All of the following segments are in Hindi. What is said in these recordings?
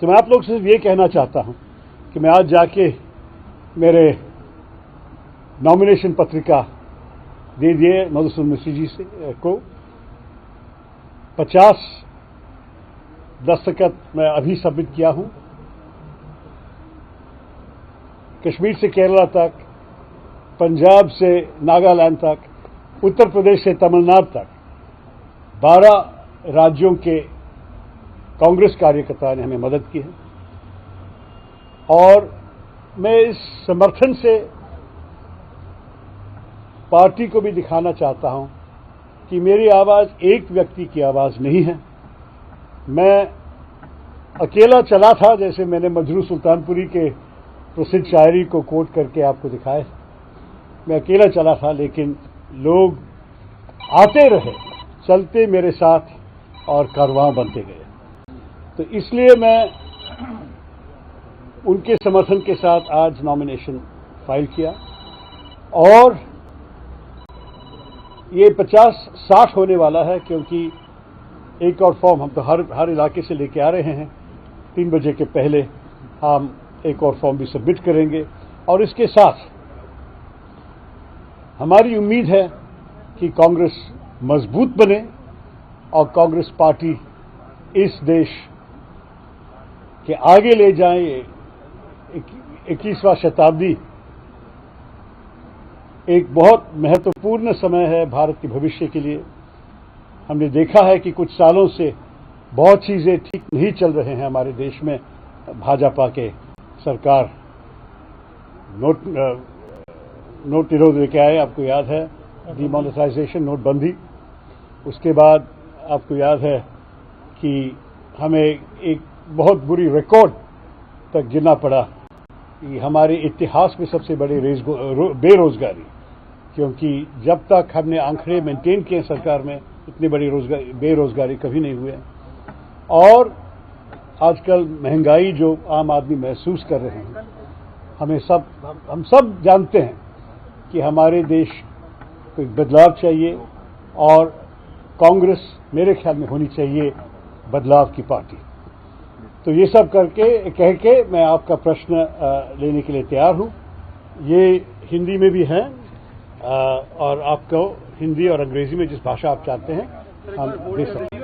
तो मैं आप लोग से ये कहना चाहता हूं कि मैं आज जाके मेरे नॉमिनेशन पत्रिका दे दिए मधुसूदन मिश्र जी से को 50 दस्तखत मैं अभी सबमिट किया हूं। कश्मीर से केरला तक, पंजाब से नागालैंड तक, उत्तर प्रदेश से तमिलनाडु तक 12 राज्यों के कांग्रेस कार्यकर्ताओं ने हमें मदद की है और मैं इस समर्थन से पार्टी को भी दिखाना चाहता हूं कि मेरी आवाज एक व्यक्ति की आवाज नहीं है। मैं अकेला चला था, जैसे मैंने मजरू सुल्तानपुरी के प्रसिद्ध शायरी को कोट करके आपको दिखाया। मैं अकेला चला था, लेकिन लोग आते रहे, चलते मेरे साथ और कारवां बनते गए। तो इसलिए मैं उनके समर्थन के साथ आज नॉमिनेशन फाइल किया और ये 50-60 होने वाला है, क्योंकि एक और फॉर्म हम तो हर इलाके से लेके आ रहे हैं। 3 बजे के पहले हम एक और फॉर्म भी सबमिट करेंगे और इसके साथ हमारी उम्मीद है कि कांग्रेस मजबूत बने और कांग्रेस पार्टी इस देश के आगे ले जाए। 21वां शताब्दी एक बहुत महत्वपूर्ण समय है भारत के भविष्य के लिए। हमने देखा है कि कुछ सालों से बहुत चीजें ठीक नहीं चल रहे हैं हमारे देश में। भाजपा के सरकार नोट निरोध लेके आए, आपको याद है, डिमोनेटाइजेशन, नोटबंदी। उसके बाद आपको याद है कि हमें एक बहुत बुरी रिकॉर्ड तक गिरना पड़ा कि हमारे इतिहास में सबसे बड़ी बेरोजगारी, क्योंकि जब तक हमने आंकड़े मेंटेन किए सरकार में, इतनी बड़ी बेरोजगारी कभी नहीं हुई है। और आजकल महंगाई जो आम आदमी महसूस कर रहे हैं, हम सब जानते हैं कि हमारे देश को एक बदलाव चाहिए और कांग्रेस मेरे ख्याल में होनी चाहिए बदलाव की पार्टी। तो ये सब कह के मैं आपका प्रश्न लेने के लिए तैयार हूं। ये हिंदी में भी है और आपको हिंदी और अंग्रेजी में जिस भाषा आप चाहते हैं हम दे सकते हैं।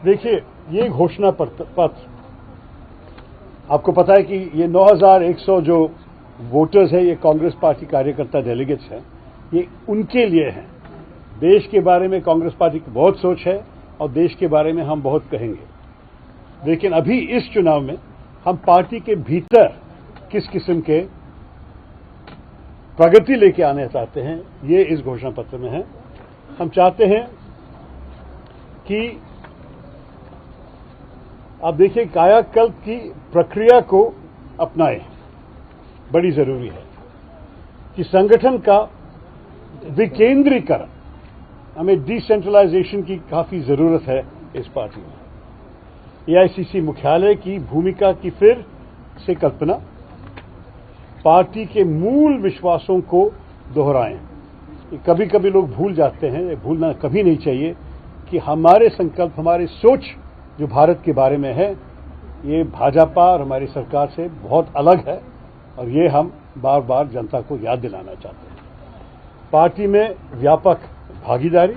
देखिए, ये घोषणा पत्र आपको पता है कि ये 9100 जो वोटर्स है, ये कांग्रेस पार्टी कार्यकर्ता डेलीगेट्स हैं, ये उनके लिए है। देश के बारे में कांग्रेस पार्टी की बहुत सोच है और देश के बारे में हम बहुत कहेंगे। लेकिन अभी इस चुनाव में हम पार्टी के भीतर किस किस्म के प्रगति लेके आने चाहते हैं, ये इस घोषणा पत्र में है। हम चाहते हैं कि आप देखिए, कायाकल्प की प्रक्रिया को अपनाएं, बड़ी जरूरी है कि संगठन का विकेंद्रीकरण, हमें डिसेंट्रलाइजेशन की काफी जरूरत है इस पार्टी में। एआईसीसी मुख्यालय की भूमिका की फिर से कल्पना, पार्टी के मूल विश्वासों को दोहराएं। कभी कभी लोग भूल जाते हैं, भूलना कभी नहीं चाहिए कि हमारे संकल्प, हमारी सोच जो भारत के बारे में है, ये भाजपा और हमारी सरकार से बहुत अलग है और ये हम बार बार जनता को याद दिलाना चाहते हैं। पार्टी में व्यापक भागीदारी,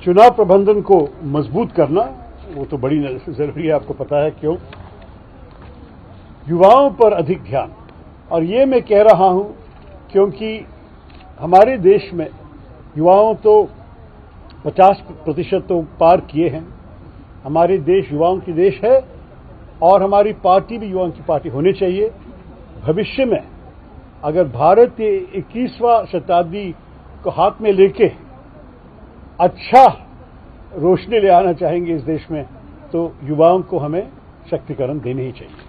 चुनाव प्रबंधन को मजबूत करना, वो तो बड़ी जरूरी है, आपको पता है क्यों। युवाओं पर अधिक ध्यान, और ये मैं कह रहा हूं क्योंकि हमारे देश में युवाओं तो 50% तो पार किए हैं। हमारे देश युवाओं की देश है और हमारी पार्टी भी युवाओं की पार्टी होनी चाहिए। भविष्य में अगर भारत के 21वां शताब्दी को हाथ में लेके अच्छा रोशनी ले आना चाहेंगे इस देश में, तो युवाओं को हमें शक्तिकरण देनी ही चाहिए।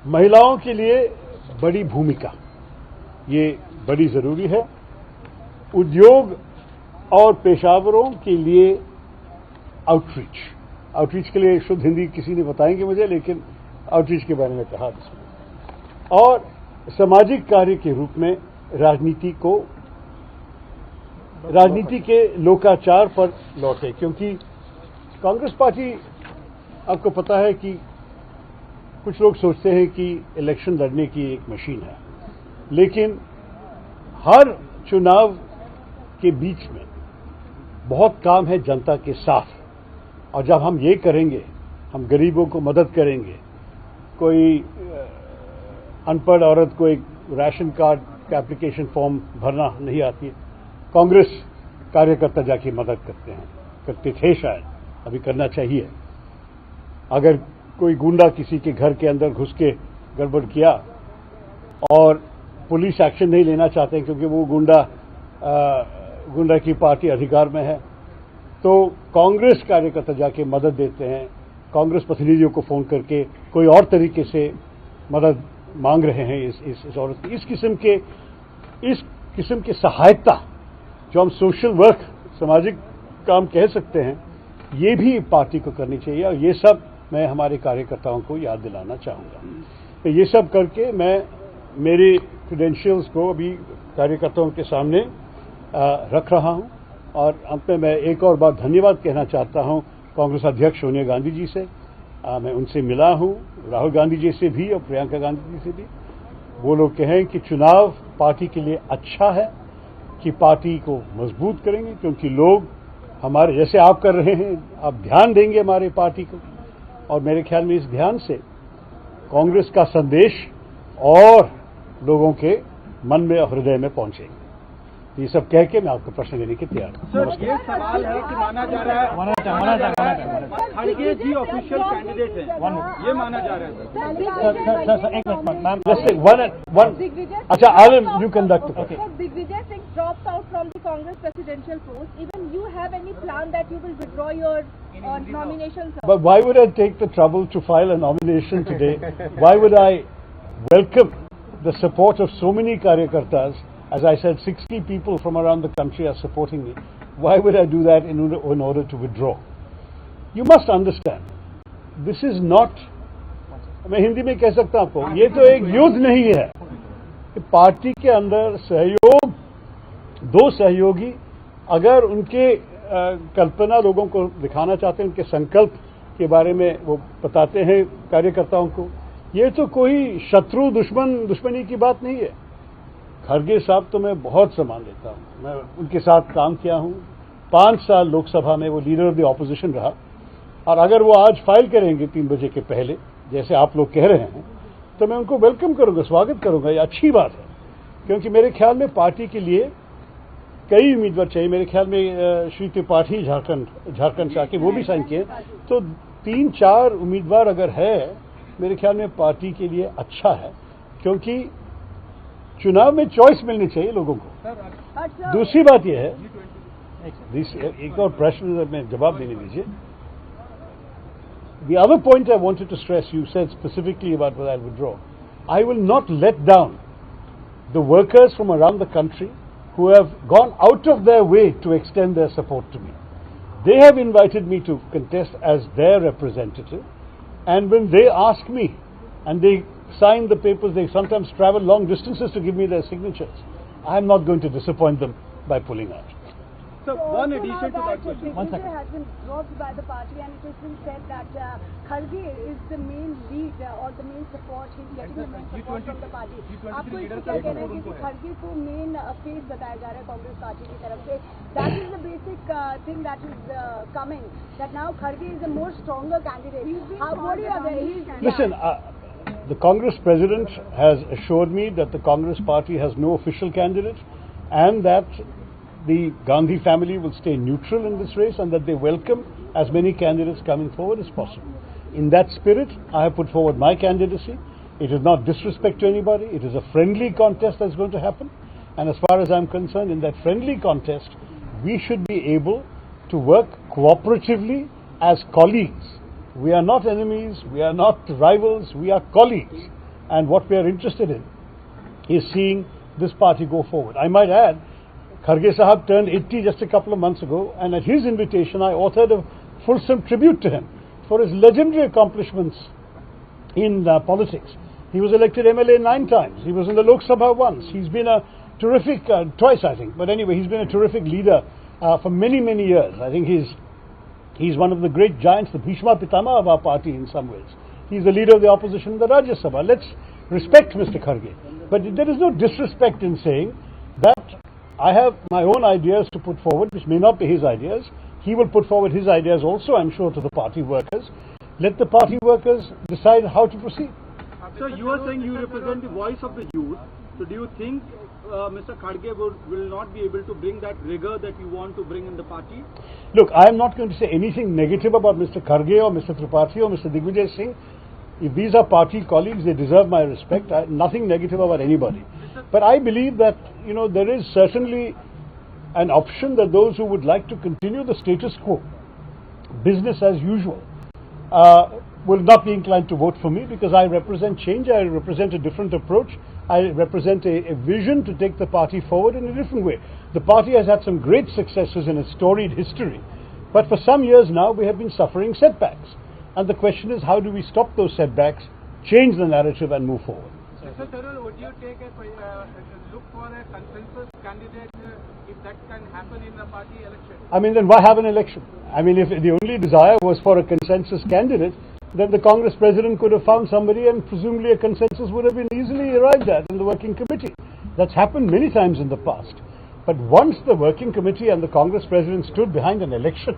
महिलाओं के लिए बड़ी भूमिका, ये बड़ी जरूरी है। उद्योग और पेशावरों के लिए आउटरीच के लिए शुद्ध हिंदी किसी ने बताएंगे मुझे, लेकिन आउटरीच के बारे में कहा इसमें। और सामाजिक कार्य के रूप में राजनीति को राजनीति के लोकाचार पर लौटे, क्योंकि कांग्रेस पार्टी, आपको पता है कि कुछ लोग सोचते हैं कि इलेक्शन लड़ने की एक मशीन है, लेकिन हर चुनाव के बीच में बहुत काम है जनता के साथ, और जब हम ये करेंगे, हम गरीबों को मदद करेंगे। कोई अनपढ़ औरत को एक राशन कार्ड का एप्लीकेशन फॉर्म भरना नहीं आती है, कांग्रेस कार्यकर्ता जाके मदद करते थे, शायद अभी करना चाहिए। अगर कोई गुंडा किसी के घर के अंदर घुस के गड़बड़ किया और पुलिस एक्शन नहीं लेना चाहते हैं क्योंकि वो गुंडा की पार्टी अधिकार में है, तो कांग्रेस कार्यकर्ता जाके मदद देते हैं। कांग्रेस प्रतिनिधियों को फोन करके कोई और तरीके से मदद मांग रहे हैं इस औरत की। इस किस्म की सहायता जो हम सोशल वर्क, सामाजिक काम कह सकते हैं, ये भी पार्टी को करनी चाहिए, और ये सब मैं हमारे कार्यकर्ताओं को याद दिलाना चाहूँगा। तो ये सब करके मैं मेरे क्रेडेंशियल्स को अभी कार्यकर्ताओं के सामने रख रहा हूँ, और अंत में मैं एक और बार धन्यवाद कहना चाहता हूँ कांग्रेस अध्यक्ष सोनिया गांधी जी से। मैं उनसे मिला हूँ, राहुल गांधी जी से भी और प्रियंका गांधी जी से भी। वो लोग कहें कि चुनाव पार्टी के लिए अच्छा है, कि पार्टी को मजबूत करेंगे, क्योंकि लोग हमारे जैसे आप कर रहे हैं, आप ध्यान देंगे हमारे पार्टी को, और मेरे ख्याल में इस ध्यान से कांग्रेस का संदेश और लोगों के मन में और हृदय में पहुंचेगा। ये सब कह के मैं आपको प्रश्न देने के तैयार हूँ। सर, ये सवाल है कि माना जा रहा है खड़गे जी ऑफिशियल कैंडिडेट हैं, ये माना जा रहा है सर। एक मिनट मैम, अच्छा, आलम you conduct. Digvijay Singh dropped out from the Congress presidential post. Even you have any plan that you will withdraw your nomination, sir? But why would I take the trouble to file a nomination today? Why would I welcome the support of so many karyakartas? As I said, 60 people from around the country are supporting me. Why would I do that in order to withdraw? You must understand, this is not, मैं हिंदी में कह सकता हूं आपको, ये तो एक युद्ध नहीं है। पार्टी के अंदर सहयोग, दो सहयोगी अगर उनके कल्पना लोगों को दिखाना चाहते हैं, उनके संकल्प के बारे में वो बताते हैं कार्यकर्ताओं को, ये तो कोई शत्रु दुश्मनी की बात नहीं है। खड़गे साहब तो मैं बहुत सम्मान देता हूं, मैं उनके साथ काम किया हूं, 5 साल लोकसभा में वो लीडर ऑफ द ऑपोजिशन रहा, और अगर वो आज फाइल करेंगे 3 बजे के पहले, जैसे आप लोग कह रहे हैं, तो मैं उनको वेलकम करूंगा, स्वागत करूंगा। ये अच्छी बात है, क्योंकि मेरे ख्याल में पार्टी के लिए कई उम्मीदवार चाहिए। मेरे ख्याल में श्री त्रिपाठी झारखंड से आके वो भी साइन किए, तो 3-4 उम्मीदवार अगर है, मेरे ख्याल में पार्टी के लिए अच्छा है, क्योंकि चुनाव में चॉइस मिलनी चाहिए लोगों को। दूसरी बात यह है, एक और प्रश्न में जवाब देने दीजिए। The other point I wanted to stress, you said specifically about whether I'll withdraw. I will not let down the workers from around the country who have gone out of their way to extend their support to me. They have invited me to contest as their representative, and when they ask me and they sign the papers, they sometimes travel long distances to give me their signatures. I am not going to disappoint them by pulling out. So one addition to that question. One second. has been dropped by the party, and it has been said that Kharge is the main lead or the main support. He's getting the main support from the party. आपको इसको क्या कहना है कि खड़गे को मेन फेस बताया जा रहा है कांग्रेस पार्टी की तरफ से? That is the basic thing that is coming. That now Kharge is a more stronger candidate. What do you have? Listen, the Congress president has assured me that the Congress party has no official candidate, and that the Gandhi family will stay neutral in this race, and that they welcome as many candidates coming forward as possible. In that spirit, I have put forward my candidacy. It is not disrespect to anybody. It is a friendly contest that's going to happen. And as far as I'm concerned, in that friendly contest, we should be able to work cooperatively as colleagues. We are not enemies. We are not rivals. We are colleagues. And what we are interested in is seeing this party go forward. I might add, Kharge Sahab turned 80 just a couple of months ago, and at his invitation I authored a fulsome tribute to him for his legendary accomplishments in politics. He was elected MLA 9 times. He was in the Lok Sabha once. He's been a terrific, twice I think, but anyway, he's been a terrific leader for many, many years. I think he's one of the great giants, the Bhishma Pitama of our party in some ways. He's the leader of the opposition in the Rajya Sabha. Let's respect Mr. Kharge. But there is no disrespect in saying that I have my own ideas to put forward, which may not be his ideas. He will put forward his ideas also, I'm sure, to the party workers. Let the party workers decide how to proceed. Sir, you are saying you represent the voice of the youth. So do you think Mr. Kharge will not be able to bring that rigor that you want to bring in the party? Look, I am not going to say anything negative about Mr. Kharge or Mr. Tripathi or Mr. Digvijay Singh. If these are party colleagues, they deserve my respect. Nothing negative about anybody. But I believe that, there is certainly an option that those who would like to continue the status quo, business as usual, will not be inclined to vote for me because I represent change, I represent a different approach, I represent a vision to take the party forward in a different way. The party has had some great successes in its storied history, but for some years now we have been suffering setbacks. And the question is, how do we stop those setbacks, change the narrative and move forward? Mr. Tharoor, would you take look for a consensus candidate if that can happen in the party election? Then why have an election? If the only desire was for a consensus candidate, then the Congress president could have found somebody and presumably a consensus would have been easily arrived at in the working committee. That's happened many times in the past. But once the working committee and the Congress president stood behind an election,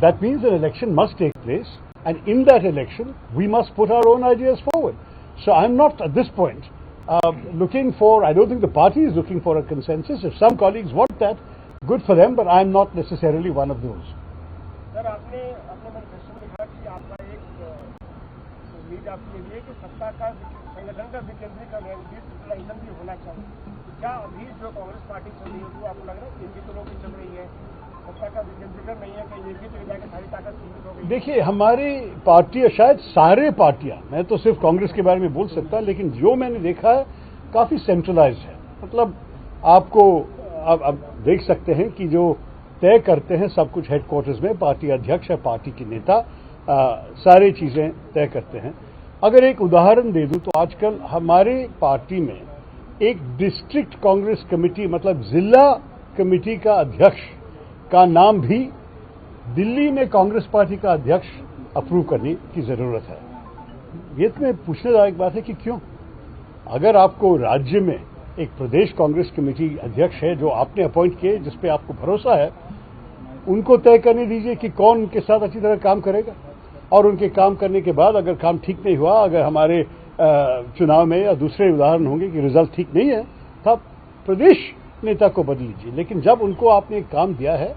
that means an election must take place, and in that election we must put our own ideas forward. So I'm not at this point looking for, I don't think the party is looking for a consensus. If some colleagues want that, good for them, but I'm not necessarily one of those. Sir आपने मैनिफेस्टो में लिखा कि आपका एक उम्मीद आपके लिए कि सत्ता का संगठन का विकेंद्रीकरण भी होना चाहिए। क्या अभी जो कांग्रेस पार्टी चल रही है वो आपको लग रहा है इनकी तो चल रही है, सत्ता का विकेंद्रीकरण नहीं है कि ये भी तो जाकर सारी ताकत सीमित हो गई? देखिए, हमारी पार्टी, शायद सारे पार्टियां, मैं तो सिर्फ कांग्रेस के बारे में बोल सकता, लेकिन जो मैंने देखा है काफी सेंट्रलाइज्ड है। मतलब आपको अब देख सकते हैं कि जो तय करते हैं सब कुछ हेडक्वार्टर्स में पार्टी अध्यक्ष या पार्टी के नेता सारी चीजें तय करते हैं। अगर एक उदाहरण दे दूं तो आजकल हमारे पार्टी में एक डिस्ट्रिक्ट कांग्रेस कमेटी, मतलब जिला कमेटी का अध्यक्ष का नाम भी दिल्ली में कांग्रेस पार्टी का अध्यक्ष अप्रूव करने की जरूरत है। ये तो मैं पूछने लायक बात है कि क्यों? अगर आपको राज्य में एक प्रदेश कांग्रेस कमेटी अध्यक्ष है जो आपने अपॉइंट किए, जिस पे आपको भरोसा है, उनको तय करने दीजिए कि कौन उनके साथ अच्छी तरह काम करेगा, और उनके काम करने के बाद अगर काम ठीक नहीं हुआ, अगर हमारे चुनाव में या दूसरे उदाहरण होंगे कि रिजल्ट ठीक नहीं है, तब प्रदेश नेता को बदल लीजिए। लेकिन जब उनको आपने काम दिया है,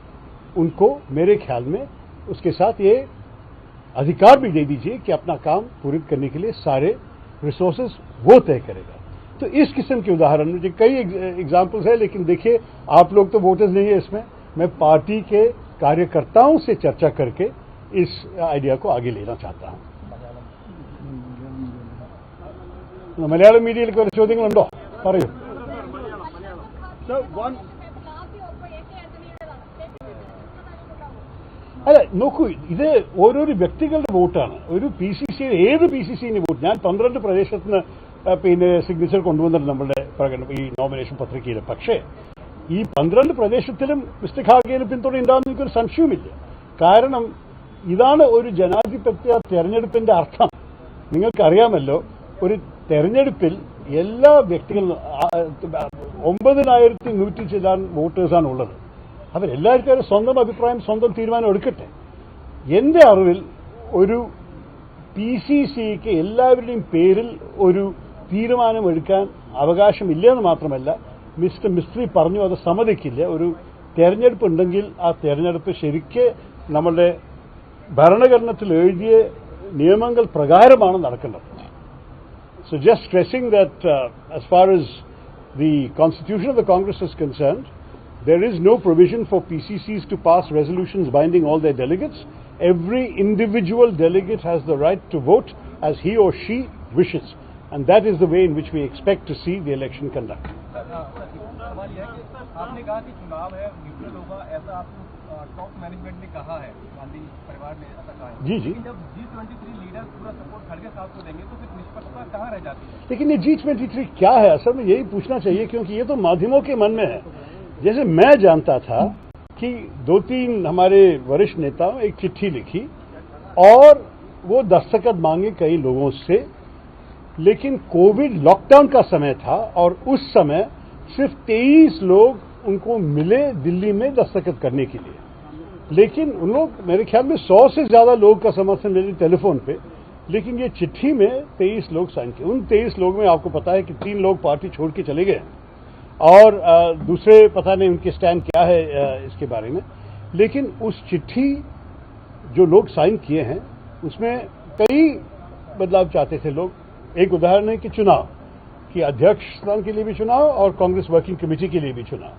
उनको मेरे ख्याल में उसके साथ ये अधिकार भी दे दीजिए कि अपना काम पूरी करने के लिए सारे रिसोर्सेज वो तय करेगा। तो इस किस्म के उदाहरण मुझे कई एग्जाम्पल्स है, लेकिन देखिए आप लोग तो वोटर्स नहीं है इसमें। मैं पार्टी के कार्यकर्ताओं से चर्चा करके इस आइडिया को आगे लेना चाहता हूं। മലയാളം മീഡിയയിൽ കുറെ ചോദ്യങ്ങളുണ്ടോ? പറയൂ. അല്ല, നോക്കൂ, ഇത് ഓരോരോ വ്യക്തികളുടെ വോട്ടാണ്. ഒരു PCC, ഏത് PCC വോട്ട്, ഞാൻ 12 പ്രദേശത്തിന് സിഗ്നേച്ചർ കൊണ്ടുവന്നിട്ട് നമ്മുടെ ഈ നോമിനേഷൻ പത്രികയിൽ. പക്ഷേ ഈ 12 പ്രദേശത്തിലും മിസ്റ്റർ ഖാർഗെയിൽ പിന്തുണ ഉണ്ടാകുന്ന എനിക്കൊരു സംശയവുമില്ല. കാരണം ഇതാണ് ഒരു ജനാധിപത്യ തെരഞ്ഞെടുപ്പിന്റെ അർത്ഥം. നിങ്ങൾക്കറിയാമല്ലോ, ഒരു തെരഞ്ഞെടുപ്പിൽ എല്ലാ വ്യക്തികളും 9100 ചില്ലാൻ വോട്ടേഴ്സാണ് ഉള്ളത്. അവരെല്ലാവർക്കും സ്വന്തം അഭിപ്രായം, സ്വന്തം തീരുമാനം എടുക്കട്ടെ. എന്റെ അറിവിൽ ഒരു PCCക്ക് എല്ലാവരുടെയും പേരിൽ ഒരു തീരുമാനം എടുക്കാൻ അവകാശമില്ലെന്ന് മാത്രമല്ല, മിസ്റ്റർ മിസ്ത്രി പറഞ്ഞു അത് സമ്മതിക്കില്ല. ഒരു തെരഞ്ഞെടുപ്പ് ഉണ്ടെങ്കിൽ ആ തെരഞ്ഞെടുപ്പ് ശരിക്ക് നമ്മുടെ ഭരണഘടനത്തിൽ എഴുതിയ നിയമങ്ങൾ പ്രകാരമാണ് നടക്കേണ്ടത്. So just stressing that as far as the constitution of the Congress is concerned, there is no provision for PCCs to pass resolutions binding all their delegates. Every individual delegate has the right to vote as he or she wishes, and that is the way in which we expect to see the election conducted. सवाल यह है कि आपने कहा कि चुनाव है न्यूट्रल होगा, ऐसा आपको टॉप मैनेजमेंट ने कहा है, गांधी परिवार ने ऐसा कहा है। जी जी। लेकिन जब G23 लीडर पूरा सपोर्ट खड़गे साहब को देंगे तो फिर निष्पक्षता कहाँ रह जाती है? लेकिन ये G23 क्या है, असल में यही पूछना चाहिए, क्योंकि ये तो माध्यमों के मन में है। जैसे मैं जानता था कि 2-3 हमारे वरिष्ठ नेताओं एक चिट्ठी लिखी और वो दस्तखत मांगे कई लोगों से, लेकिन कोविड लॉकडाउन का समय था और उस समय सिर्फ 23 लोग उनको मिले दिल्ली में दस्तखत करने के लिए। लेकिन उन लोग, मेरे ख्याल में 100 से ज्यादा लोग का समर्थन मिले टेलीफोन पे, लेकिन ये चिट्ठी में 23 लोग साइन किए। उन 23 लोग में आपको पता है कि 3 लोग पार्टी छोड़ के चले गए और दूसरे पता नहीं उनके स्टैंड क्या है इसके बारे में। लेकिन उस चिट्ठी जो लोग साइन किए हैं उसमें कई बदलाव चाहते थे लोग। एक उदाहरण है कि चुनाव कि अध्यक्ष स्थान के लिए भी चुनाव और कांग्रेस वर्किंग कमेटी के लिए भी चुनाव।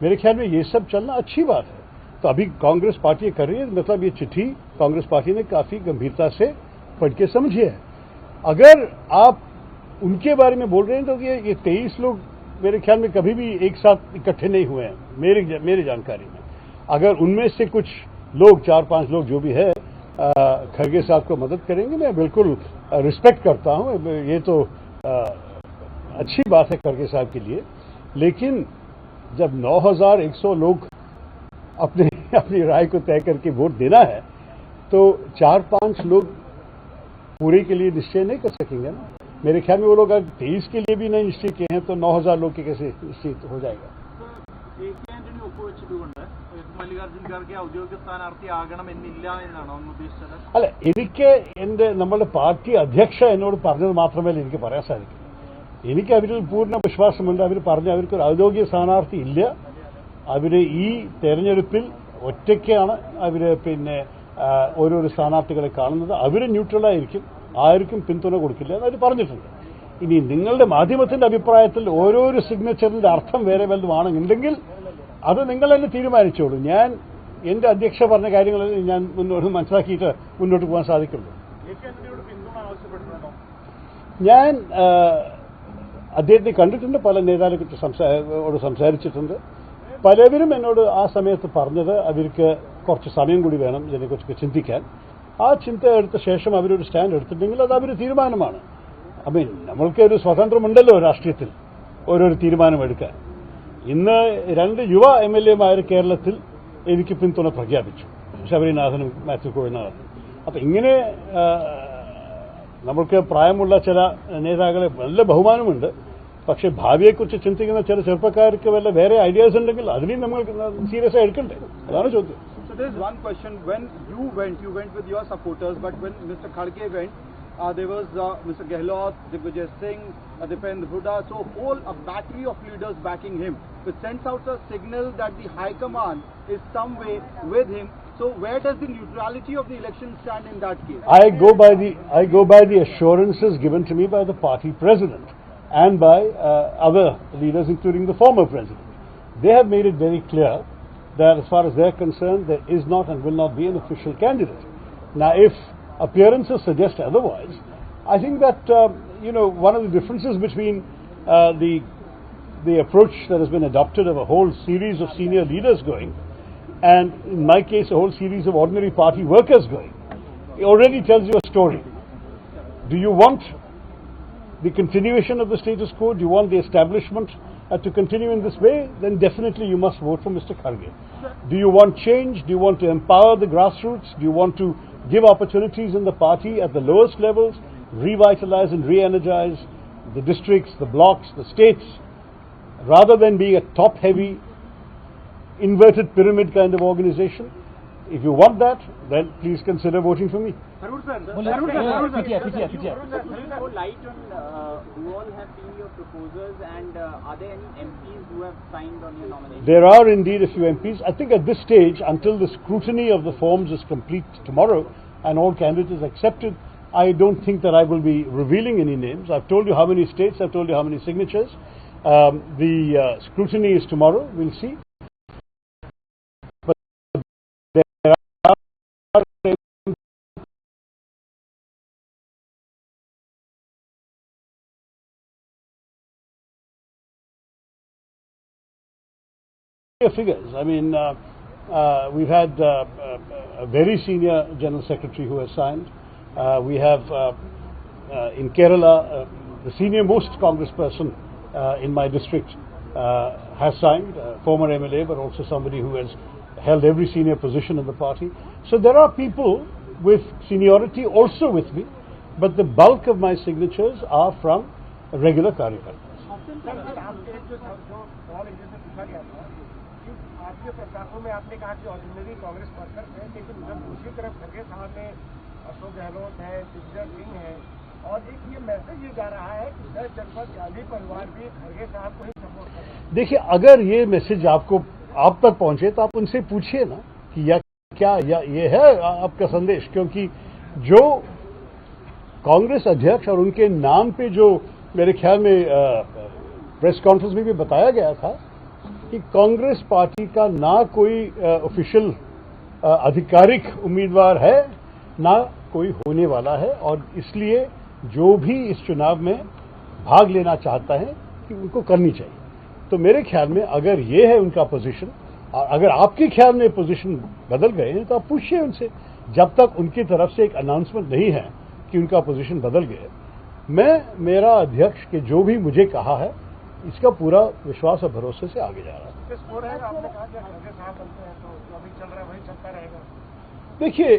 मेरे ख्याल में ये सब चलना अच्छी बात है। तो अभी कांग्रेस पार्टी कर रही है, मतलब ये चिट्ठी कांग्रेस पार्टी ने काफी गंभीरता से पढ़ के समझी है। अगर आप उनके बारे में बोल रहे हैं तो ये 23 लोग मेरे ख्याल में कभी भी एक साथ इकट्ठे नहीं हुए हैं मेरी जानकारी में। अगर उनमें से कुछ लोग, 4-5 लोग जो भी है, खड़गे साहब को मदद करेंगे, मैं बिल्कुल रिस्पेक्ट करता हूं। ये तो अच्छी बात है खड़गे साहब के लिए। लेकिन जब 9100 लोग अपनी राय को तय करके वोट देना है तो 4-5 लोग पूरे के लिए निश्चय नहीं कर सकेंगे ना। मेरे ख्याल में वो लोग अगर 23 के लिए भी नहीं निश्चय किए हैं तो 9000 लोग के कैसे निश्चित हो जाएगा। മല്ലികാർജുൻ ഖാർഗെ ഔദ്യോഗിക സ്ഥാനാർത്ഥി ആകണമെന്നില്ല എന്നാണോ ഒന്ന് ഉദ്ദേശിച്ചത്? അല്ല, എനിക്ക് നമ്മുടെ പാർട്ടി അധ്യക്ഷ എന്നോട് പറഞ്ഞത് മാത്രമേ എനിക്ക് പറയാൻ സാധിക്കൂ. എനിക്ക് അവരിൽ പൂർണ്ണ വിശ്വാസമുണ്ട്. അവർ പറഞ്ഞ അവർക്കൊരു ഔദ്യോഗിക സ്ഥാനാർത്ഥി ഇല്ല. അവര് ഈ തെരഞ്ഞെടുപ്പിൽ ഒറ്റയ്ക്കാണ് അവര് ഓരോരോ സ്ഥാനാർത്ഥികളെ കാണുന്നത്. അവര് ന്യൂട്രലായിരിക്കും, ആർക്കും പിന്തുണ കൊടുക്കില്ല എന്ന് അവർ പറഞ്ഞിട്ടുണ്ട്. ഇനി നിങ്ങളുടെ മാധ്യമത്തിന്റെ അഭിപ്രായത്തിൽ ഓരോരോ സിഗ്നേച്ചറിന്റെ അർത്ഥം വേറെ വല്ലതുമാണെന്നുണ്ടെങ്കിൽ അത് നിങ്ങൾ തന്നെ തീരുമാനിച്ചോളൂ. ഞാൻ എന്റെ അധ്യക്ഷ പറഞ്ഞ കാര്യങ്ങളിൽ ഞാൻ മനസ്സിലാക്കിയിട്ട് മുന്നോട്ട് പോകാൻ സാധിക്കുള്ളൂ. ഞാൻ അദ്ദേഹത്തെ കണ്ടിട്ടുണ്ട്, പല നേതാക്കളോട് സംസാരിച്ചിട്ടുണ്ട്. പലവരും എന്നോട് ആ സമയത്ത് പറഞ്ഞത് അവർക്ക് കുറച്ച് സമയം കൂടി വേണം ഇതിനെക്കുറിച്ചൊക്കെ ചിന്തിക്കാൻ. ആ ചിന്ത എടുത്ത ശേഷം അവരൊരു സ്റ്റാൻഡ് എടുത്തിട്ടുണ്ടെങ്കിൽ അത് അവരുടെ തീരുമാനമാണ്. നമ്മൾക്ക് ഒരു സ്വാതന്ത്ര്യമുണ്ടല്ലോ രാഷ്ട്രീയത്തിൽ ഓരോരു തീരുമാനമെടുക്കാൻ. ഇന്ന് 2 യുവ MLA-മാർ കേരളത്തിൽ എനിക്ക് പിന്തുണ പ്രഖ്യാപിച്ചു, ശബരിനാഥനും മാത്യു കോഴിനാഥനും. അപ്പൊ ഇങ്ങനെ നമ്മൾക്ക് പ്രായമുള്ള ചില നേതാക്കളെ നല്ല ബഹുമാനമുണ്ട്. പക്ഷെ ഭാവിയെക്കുറിച്ച് ചിന്തിക്കുന്ന ചില ചെറുപ്പക്കാർക്ക് വല്ല വേറെ ഐഡിയാസ് ഉണ്ടെങ്കിൽ അതിനെയും നമ്മൾ സീരിയസ് ആയി എടുക്കണ്ടേ? അതാണ് ചോദ്യം. So there is one question. When you went with your supporters, but when Mr. Khadge went, there was Mr. Gehlot, Digvijay Singh, Dipendra Huda, so a battery of leaders backing him, which sends out a signal that the High Command is some way with him. So where does the neutrality of the election stand in that case? I go by the assurances given to me by the party president and by other leaders, including the former president. They have made it very clear that as far as they're concerned, there is not and will not be an official candidate. Now, if appearances suggest otherwise, I think that one of the differences between the approach that has been adopted of a whole series of senior leaders going, and in my case a whole series of ordinary party workers going, it already tells you a story. Do you want the continuation of the status quo? Do you want the establishment to continue in this way? Then definitely you must vote for Mr. Khadge. Do you want change? Do you want to empower the grassroots? Do you want to give opportunities in the party at the lowest levels, revitalize and re-energize the districts, the blocks, the states, rather than being a top-heavy, inverted pyramid kind of organization? If you want that, then please consider voting for me. Tharoor sir, sir, throw light on who all have been your proposers, and are there any MPs who have signed on your nomination? There are indeed a few MPs. I think at this stage, until the scrutiny of the forms is complete tomorrow and all candidates accepted, I don't think that I will be revealing any names. I've told you how many states, I've told you how many signatures. The scrutiny is tomorrow, we'll see. figures. I mean, we've had a very senior General Secretary who has signed. We have in Kerala, the senior most Congress person in my district has signed, former MLA, but also somebody who has held every senior position in the party. So there are people with seniority also with me, but the bulk of my signatures are from regular कार्यकर्ता. आपके प्रस्तावों में आपने कहा कि ऑर्डिनरी कांग्रेस वर्कर्स है, लेकिन जब दूसरी तरफ खड़गे साहब में अशोक गहलोत है, दिग्विजय सिंह है, और एक ये मैसेज ये जा रहा है कि 10 जनपद गांधी परिवार भी खड़गे साहब को ही सपोर्ट कर रहे हैं। देखिए, अगर ये मैसेज आप तक पहुंचे तो आप उनसे पूछिए ना कि या ये है आपका संदेश, क्योंकि जो कांग्रेस अध्यक्ष और उनके नाम पे जो मेरे ख्याल में प्रेस कॉन्फ्रेंस में भी बताया गया था कि कांग्रेस पार्टी का ना कोई ऑफिशियल आधिकारिक उम्मीदवार है, ना कोई होने वाला है, और इसलिए जो भी इस चुनाव में भाग लेना चाहता है कि उनको करनी चाहिए। तो मेरे ख्याल में अगर ये है उनका पोजीशन, और अगर आपके ख्याल में पोजीशन बदल गए हैं तो आप पूछिए उनसे। जब तक उनकी तरफ से एक अनाउंसमेंट नहीं है कि उनका पोजीशन बदल गया, मेरा अध्यक्ष के जो भी मुझे कहा है इसका पूरा विश्वास और भरोसे से आगे जा रहा है। आपने कहा कि खड़गे साहब बनते हैं तो जो अभी चल रहा है वही चलता रहेगा। देखिए,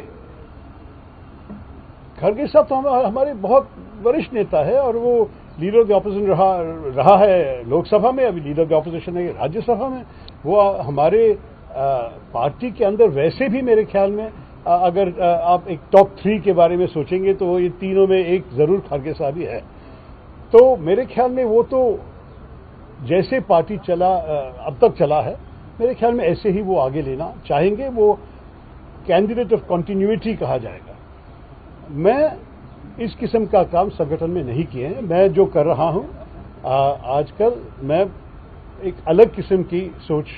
खड़गे साहब तो हमारे बहुत वरिष्ठ नेता है और वो लीडर ऑफ द ऑपोजिशन रहा है लोकसभा में, अभी लीडर ऑफ द ऑपोजिशन है राज्यसभा में। वो हमारे पार्टी के अंदर वैसे भी मेरे ख्याल में अगर आप एक टॉप 3 के बारे में सोचेंगे तो ये तीनों में एक जरूर खड़गे साहब ही है। तो मेरे ख्याल में वो तो जैसे पार्टी अब तक चला है, मेरे ख्याल में ऐसे ही वो आगे लेना चाहेंगे। वो कैंडिडेट ऑफ कंटिन्यूटी कहा जाएगा। मैं इस किस्म का काम संगठन में नहीं किए हैं। मैं जो कर रहा हूं आजकल, मैं एक अलग किस्म की सोच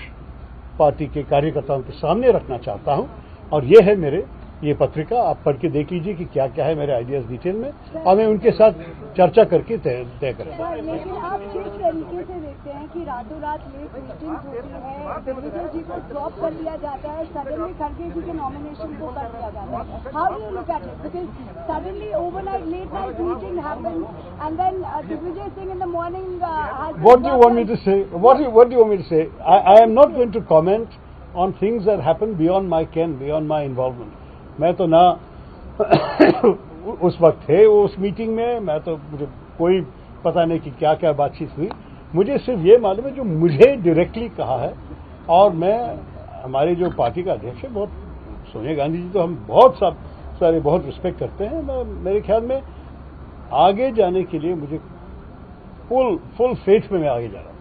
पार्टी के कार्यकर्ताओं के सामने रखना चाहता हूं, और ये है मेरे ये पत्रिका। आप पढ़ के देख लीजिए कि क्या क्या है मेरे आइडियाज डिटेल में, और मैं उनके साथ चर्चा करके तय करूंगा। लेकिन आप किस तरीके से देखते हैं कि रातों रात लेट मीटिंग होती है, दिग्विजय जी को ड्रॉप कर दिया जाता है, सडनली खड़गे जी के नॉमिनेशन को कर दिया जाता है? How do you look at it? Because suddenly overnight late night meeting happens and then Digvijaya Singh in the morning has What do you want me to say? What do you want me to say? I am not going to comment on things that happen beyond my ken, beyond my involvement. मैं तो ना उस वक्त थे उस मीटिंग में, मुझे कोई पता नहीं कि क्या क्या बातचीत हुई। मुझे सिर्फ ये मालूम है जो मुझे डायरेक्टली कहा है, और मैं हमारे जो पार्टी का अध्यक्ष है, बहुत सोनिया गांधी जी तो हम बहुत सारे बहुत रिस्पेक्ट करते हैं। मेरे ख्याल में आगे जाने के लिए मुझे फुल फेथ में मैं आगे जा रहा हूँ।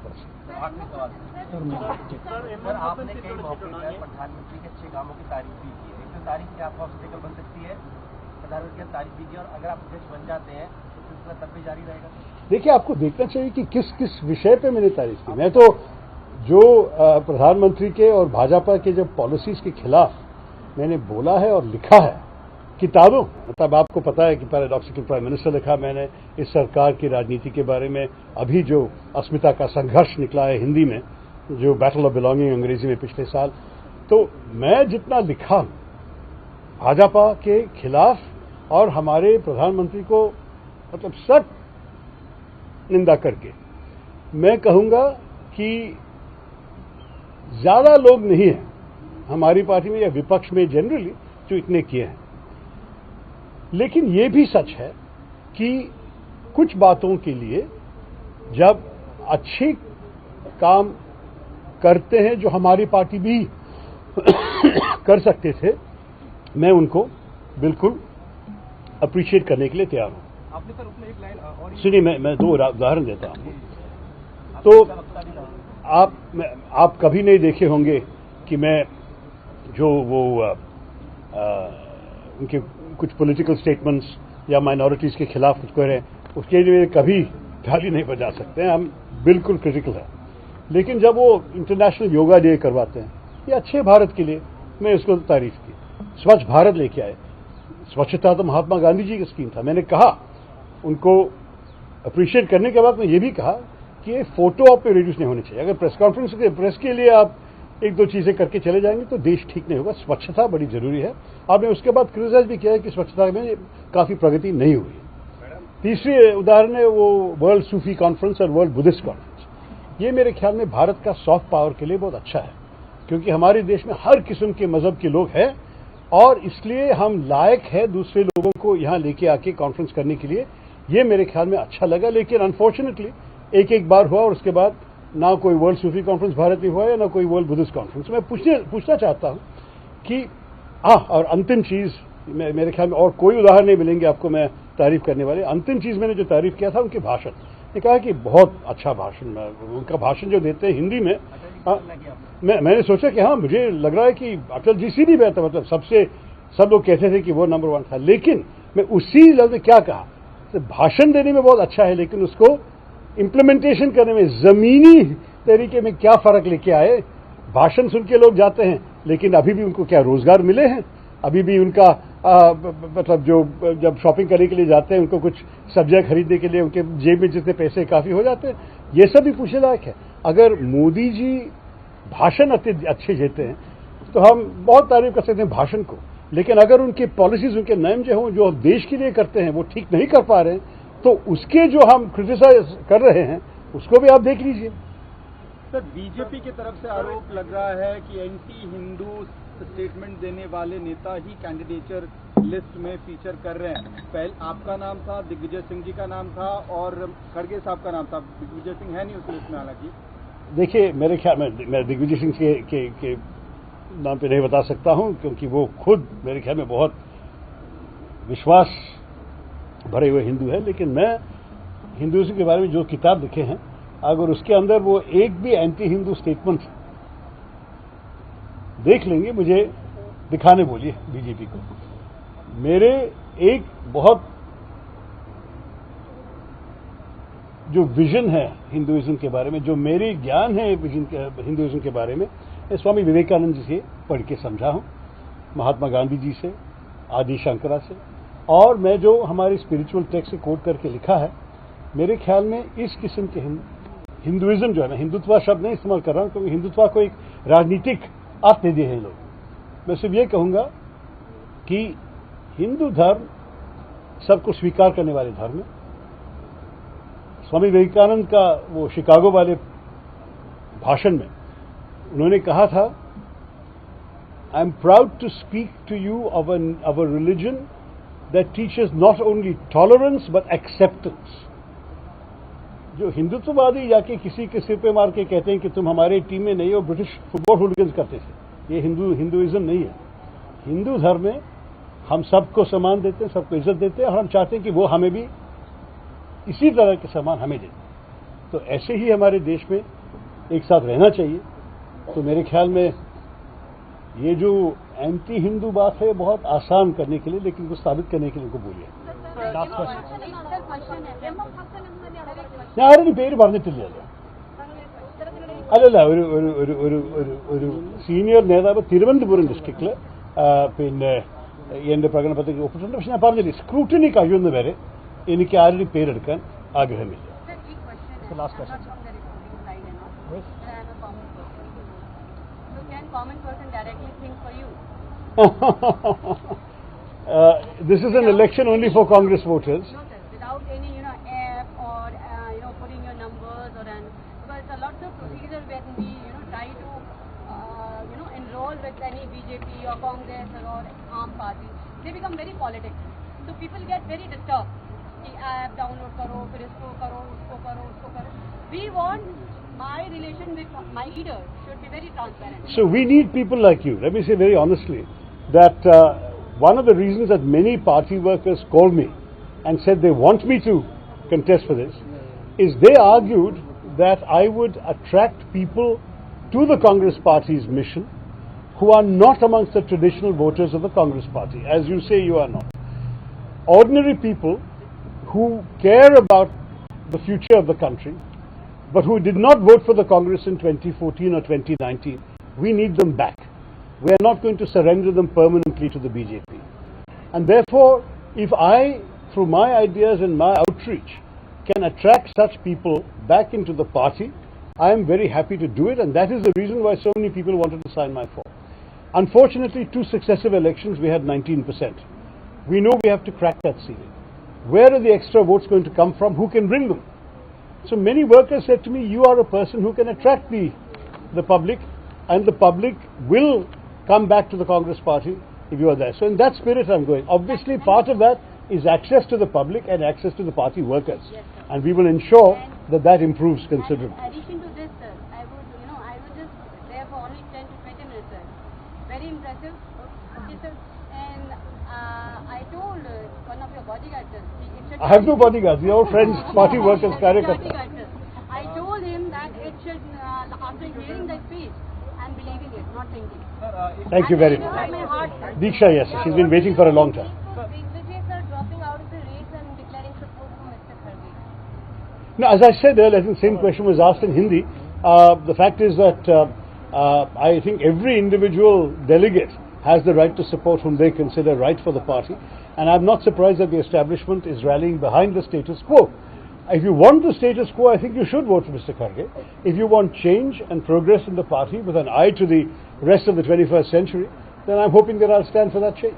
सर, आपने कई मौके पर प्रधानमंत्री के अच्छे कामों की तारीफ भी की है। एक तारीफ से आपको ऑब्स्टेकल बन सकती है, प्रधानमंत्री की तारीफ भी की, और अगर आप अध्यक्ष बन जाते हैं तो सिलसिला तब भी जारी रहेगा। देखिए, आपको देखना चाहिए कि किस किस विषय पे मैंने तारीफ की। मैं तो जो प्रधानमंत्री के और भाजपा के जब पॉलिसीज के खिलाफ मैंने बोला है और लिखा है किताबों, मतलब आपको पता है कि पैराडॉक्सिकल प्राइम मिनिस्टर लिखा मैंने इस सरकार की राजनीति के बारे में। अभी जो अस्मिता का संघर्ष निकला है हिंदी में, जो बैटल ऑफ बिलोंगिंग अंग्रेजी में पिछले साल, तो मैं जितना लिखा भाजपा के खिलाफ और हमारे प्रधानमंत्री को मतलब सख्त निंदा करके, मैं कहूंगा कि ज्यादा लोग नहीं हैं हमारी पार्टी में या विपक्ष में जनरली जो इतने किए हैं। लेकिन ये भी सच है कि कुछ बातों के लिए जब अच्छे काम करते हैं जो हमारी पार्टी भी कर सकते थे, मैं उनको बिल्कुल अप्रिशिएट करने के लिए तैयार हूं। आपने सर उसमें एक लाइन और सुनिए, मैं 2 उदाहरण देता हूं। तो आप कभी नहीं देखे होंगे कि मैं जो वो उनके कुछ पॉलिटिकल स्टेटमेंट्स या माइनॉरिटीज के खिलाफ कुछ कह रहे हैं, उसके लिए कभी गाली नहीं बजा सकते हैं, हम बिल्कुल क्रिटिकल है। लेकिन जब वो इंटरनेशनल योगा डे करवाते हैं, ये अच्छे भारत के लिए, मैं इसको तारीफ की। स्वच्छ भारत लेके आए, स्वच्छता तो महात्मा गांधी जी की स्कीम था। मैंने कहा उनको अप्रिशिएट करने के बाद मैं ये भी कहा कि ये फोटो आप पे रिड्यूस नहीं होने चाहिए। अगर प्रेस कॉन्फ्रेंस के प्रेस के लिए आप एक दो चीजें करके चले जाएंगे तो देश ठीक नहीं होगा। स्वच्छता बड़ी जरूरी है। आपने उसके बाद क्रिटिसाइज भी किया है कि स्वच्छता में काफी प्रगति नहीं हुई है। तीसरी उदाहरण है वो वर्ल्ड सूफी कॉन्फ्रेंस और वर्ल्ड बुद्धिस्ट कॉन्फ्रेंस। ये मेरे ख्याल में भारत का सॉफ्ट पावर के लिए बहुत अच्छा है, क्योंकि हमारे देश में हर किस्म के मजहब के लोग हैं और इसलिए हम लायक है दूसरे लोगों को यहां लेके आके कॉन्फ्रेंस करने के लिए। ये मेरे ख्याल में अच्छा लगा। लेकिन अनफॉर्चुनेटली एक बार हुआ और उसके बाद ना कोई वर्ल्ड सूफी कॉन्फ्रेंस भारत में हुआ है ना कोई वर्ल्ड बुद्धिस्ट कॉन्फ्रेंस। मैं पूछना चाहता हूं कि और अंतिम चीज, मेरे ख्याल में और कोई उदाहरण नहीं मिलेंगे आपको मैं तारीफ करने वाले। अंतिम चीज मैंने जो तारीफ किया था उनके भाषण, ने कहा कि बहुत अच्छा भाषण, उनका भाषण जो देते हैं हिंदी में, मैंने सोचा कि हाँ, मुझे लग रहा है कि अटल जी से भी बेहतर, मतलब सब लोग कहते थे कि वो नंबर 1 था। लेकिन मैं उसी लफ्ज में क्या कहा, भाषण देने में बहुत अच्छा है लेकिन उसको इम्प्लीमेंटेशन करने में जमीनी तरीके में क्या फर्क लेके आए। भाषण सुन के लोग जाते हैं लेकिन अभी भी उनको क्या रोजगार मिले हैं, अभी भी उनका मतलब जो जब शॉपिंग करने के लिए जाते हैं उनको कुछ सब्जियां खरीदने के लिए उनके जेब में जितने पैसे काफी हो जाते हैं, ये सब भी पूछने लायक है। अगर मोदी जी भाषण अच्छे देते हैं तो हम बहुत तारीफ कर सकते हैं भाषण को, लेकिन अगर उनकी पॉलिसीज, उनके नियम जो देश के लिए करते हैं वो ठीक नहीं कर पा रहे हैं तो उसके जो हम क्रिटिसाइज कर रहे हैं उसको भी आप देख लीजिए। सर, बीजेपी की तरफ से आरोप लग रहा है कि एंटी हिंदू स्टेटमेंट देने वाले नेता ही कैंडिडेचर लिस्ट में फीचर कर रहे हैं। पहले आपका नाम था, दिग्विजय सिंह जी का नाम था और खड़गे साहब का नाम था। दिग्विजय सिंह है नहीं उस लिस्ट में। हालांकि देखिए, मेरे ख्याल में मैं दिग्विजय सिंह के नाम पे नहीं बता सकता हूं क्योंकि वो खुद मेरे ख्याल में बहुत विश्वास भरे हुए हिंदू है। लेकिन मैं हिंदुइज्म के बारे में जो किताब लिखे हैं, अगर उसके अंदर वो एक भी एंटी हिंदू स्टेटमेंट देख लेंगे, मुझे दिखाने बोलिए बीजेपी को। मेरे एक बहुत जो विजन है हिंदुइज्म के बारे में, जो मेरी ज्ञान है हिंदुइज्म के बारे में, मैं स्वामी विवेकानंद जी से पढ़ के समझा हूं, महात्मा गांधी जी से, आदि शंकरा से, और मैं जो हमारी स्पिरिचुअल टेक्स्ट से कोट करके लिखा है। मेरे ख्याल में इस किस्म के हिंदुइज्म जो है ना, हिंदुत्व शब्द नहीं इस्तेमाल कर रहा हूं क्योंकि हिंदुत्व को एक राजनीतिक अर्थ दे दिए हैं लोग। मैं सिर्फ ये कहूंगा कि हिंदू धर्म सबको स्वीकार करने वाले धर्म है। स्वामी विवेकानंद का वो शिकागो वाले भाषण में उन्होंने कहा था, I am proud to speak to you of our religion that teaches not only tolerance but acceptance. जो हिंदुत्ववादी जाके किसी के सिर पे मार के कहते हैं कि तुम हमारे टीम में नहीं हो, ब्रिटिश फुटबॉल हुलिगन्स करते थे, ये हिंदुइज्म नहीं है। हिंदू धर्म में हम सबको सम्मान देते हैं, सबको इज्जत देते हैं और हम चाहते हैं कि वो हमें भी इसी तरह के सम्मान हमें दें। तो ऐसे ही हमारे देश में एक साथ रहना चाहिए। तो मेरे ख्याल में ये जो एंटी हिंदू बात है बहुत आसान करने के लिए, लेकिन कुछ साबित करने के लिए उनको बोलिए। ഞാൻ ആരും പേര് പറഞ്ഞിട്ടില്ലല്ലോ. അല്ലല്ല, ഒരു സീനിയർ നേതാവ് തിരുവനന്തപുരം ഡിസ്ട്രിക്റ്റിൽ പിന്നെ എന്റെ പ്രകടന പത്രിക ഒപ്പിട്ടുണ്ട്. പക്ഷെ ഞാൻ പറഞ്ഞില്ലേ, സ്ക്രൂട്ടിനി കഴിയുന്നവരെ എനിക്ക് ആരുടെയും പേരെടുക്കാൻ ആഗ്രഹമില്ല. This is an election only for Congress voters. Without any, app or, putting your numbers because a lot of procedure when we, try to, enroll with any BJP or Congress or Aam Party, they become very politics. So people get very disturbed. कि app download करो, फिर इसको करो, उसको करो, उसको करो. We want my relation with my leader should be very transparent. So we need people like you. Let me say very honestly that one of the reasons that many party workers called me and said they want me to contest for this is they argued that I would attract people to the Congress Party's mission who are not amongst the traditional voters of the Congress Party. As you say, you are not. Ordinary people who care about the future of the country but who did not vote for the Congress in 2014 or 2019, we need them back. We are not going to surrender them permanently to the BJP. And therefore, if I, through my ideas and my outreach, can attract such people back into the party, I am very happy to do it, and that is the reason why so many people wanted to sign my form. Unfortunately, 2 successive elections we had 19%. We know we have to crack that ceiling. Where are the extra votes going to come from? Who can bring them? So many workers said to me, you are a person who can attract the public, and the public will come back to the Congress party if you are there. So in that spirit I'm going. Obviously part of that is access to the public and access to the party workers. Yes, sir. And we will ensure that that improves considerably. In addition to this, sir, I was just there for only 10 to 20 minutes, sir. Very impressive. Okay, sir. And I told one of your bodyguards, sir. I have no bodyguards. We are all friends, party workers, Bodyguard, Karyakarta. sir. I told him that it should, after hearing that speech, I'm believing it, not thinking. Thank you very much. My heart, sir. Diksha, yes, she's been waiting for a long time. Vijay sir dropping out of the race and declaring support for Mr. Kharge. No, as I said earlier, I think the same question was asked in Hindi. The fact is that I think every individual delegate has the right to support whom they consider right for the party, and I'm not surprised that the establishment is rallying behind the status quo. If you want the status quo, I think you should vote for Mr. Kharge. If you want change and progress in the party with an eye to the rest of the 21st century, then I'm hoping that I'll stand for that change.